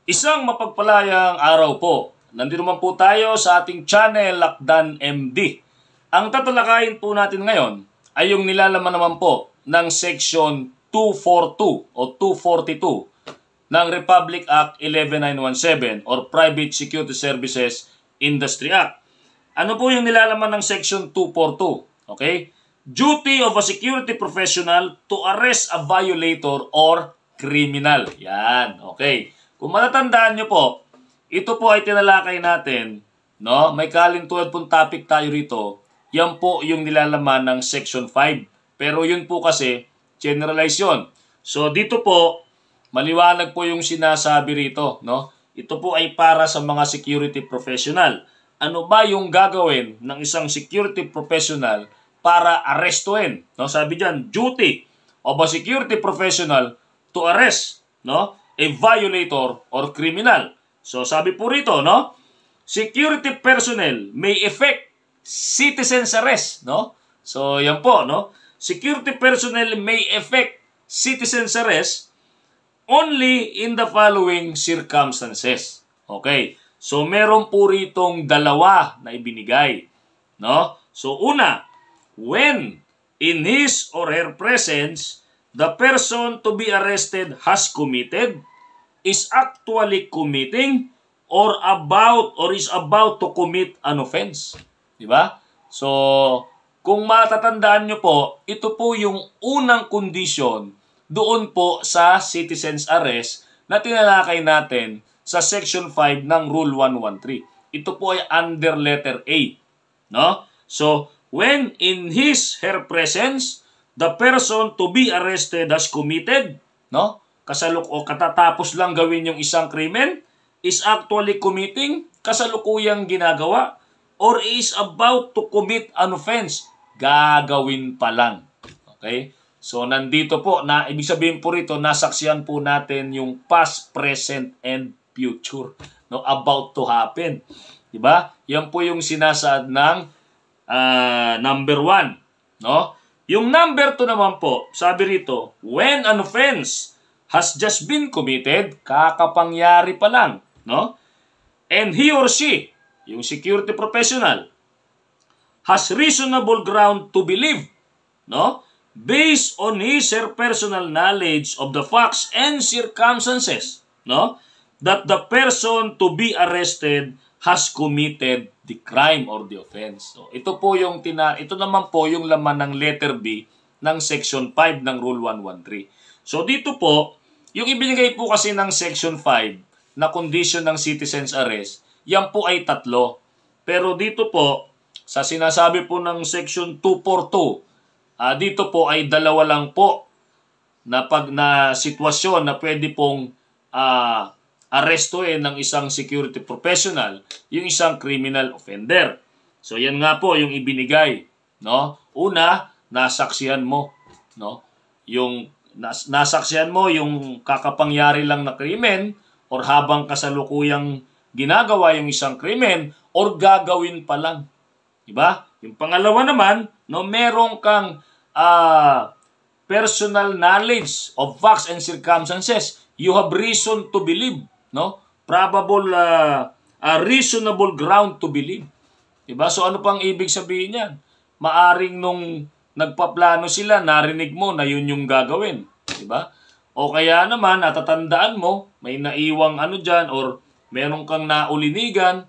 Isang mapagpalayang araw po. Nandito naman po tayo sa ating channel, Lakdan MD. Ang tatalakayin po natin ngayon ay yung nilalaman naman po ng Section 242 o 242 ng Republic Act 11917 or Private Security Services Industry Act. Ano po yung nilalaman ng Section 242? Okay? Duty of a security professional to arrest a violator or criminal. Yan. Okay. Kung matatandaan nyo po, ito po ay tinalakay natin, no? May kalintuan pong topic tayo rito. Yan po yung nilalaman ng Section 5. Pero yun po kasi, generalize yun. So dito po, maliwanag po yung sinasabi rito, no? Ito po ay para sa mga security professional. Ano ba yung gagawin ng isang security professional para arrestuin? No? Sabi diyan, duty of a security professional to arrest, no? A violator or criminal. So sabi po rito, no? Security personnel may effect citizen's arrest, no? So yan po, no? Security personnel may effect citizen's arrest only in the following circumstances. Okay. So meron po ritong dalawa na ibinigay, no? So una, when in his or her presence the person to be arrested has committed, is actually committing, or is about to commit an offense. Diba? So, kung matatandaan nyo po, ito po yung unang kondisyon doon po sa citizen's arrest na tinalakay natin sa Section 5 ng Rule 113. Ito po ay under letter A. No? So, when in his her presence the person to be arrested has committed, no? Katatapos lang gawin yung isang krimen, is actually committing, kasalukuyang ginagawa, or is about to commit an offense, gagawin pa lang. Okay? So, nandito po, ibig sabihin po rito, nasaksihan po natin yung past, present, and future. No? About to happen. Diba? Yan po yung sinasaad ng number 1. No? Yung number 2 naman po, sabi rito, when an offense has just been committed, kakapangyari pa lang, no? And he or she, yung security professional, has reasonable ground to believe, no? Based on his or her personal knowledge of the facts and circumstances, no? That the person to be arrested has committed the crime or the offense. So, ito naman po yung laman ng letter B ng Section 5 ng Rule 113. So, dito po, yung ibinigay po kasi ng Section 5 na condition ng citizen's arrest, yan po ay 3. Pero dito po, sa sinasabi po ng Section 242, dito po ay 2 lang po na sitwasyon na pwede pong arrestuin ng isang security professional, yung isang criminal offender. So yan nga po yung ibinigay, no? Una, nasaksihan mo, no? Yung nasaksihan mo yung kakapangyari lang na krimen or habang kasalukuyang ginagawa yung isang krimen or gagawin pa lang. Diba? Yung pangalawa naman, no, meron kang personal knowledge of facts and circumstances. You have reason to believe, no? Probable, reasonable ground to believe. Diba? So ano pang ibig sabihin yan? Maaring nung nagpaplano sila, narinig mo na yun yung gagawin. Diba? O kaya naman, natatandaan mo, may naiwang dyan, or meron kang naulinigan,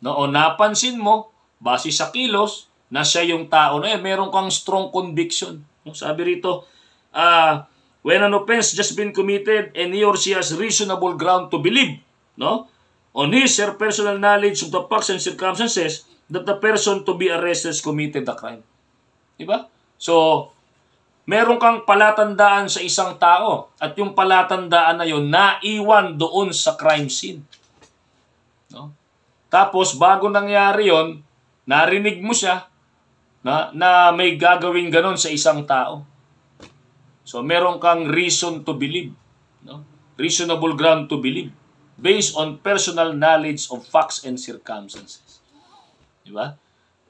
no? O napansin mo, base sa kilos, na siya yung tao na yan, meron kang strong conviction. No? Sabi rito, when an offense just been committed and he or she has reasonable ground to believe, no? On his or personal knowledge of the facts and circumstances that the person to be arrested has committed the crime. Diba? So, meron kang palatandaan sa isang tao at yung palatandaan na yun naiwan doon sa crime scene. No? Tapos, bago nangyari yon, narinig mo siya na may gagawing ganon sa isang tao. So, meron kang reason to believe. No? Reasonable ground to believe based on personal knowledge of facts and circumstances. Diba?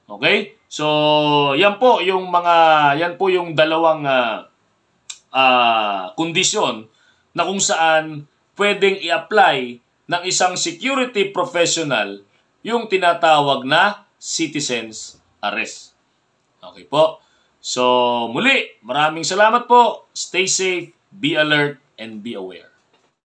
Okay? So, yan po yung dalawang kondisyon na kung saan pwedeng i-apply ng isang security professional yung tinatawag na citizen's arrest. Okay po. So, muli, maraming salamat po. Stay safe, be alert, and be aware.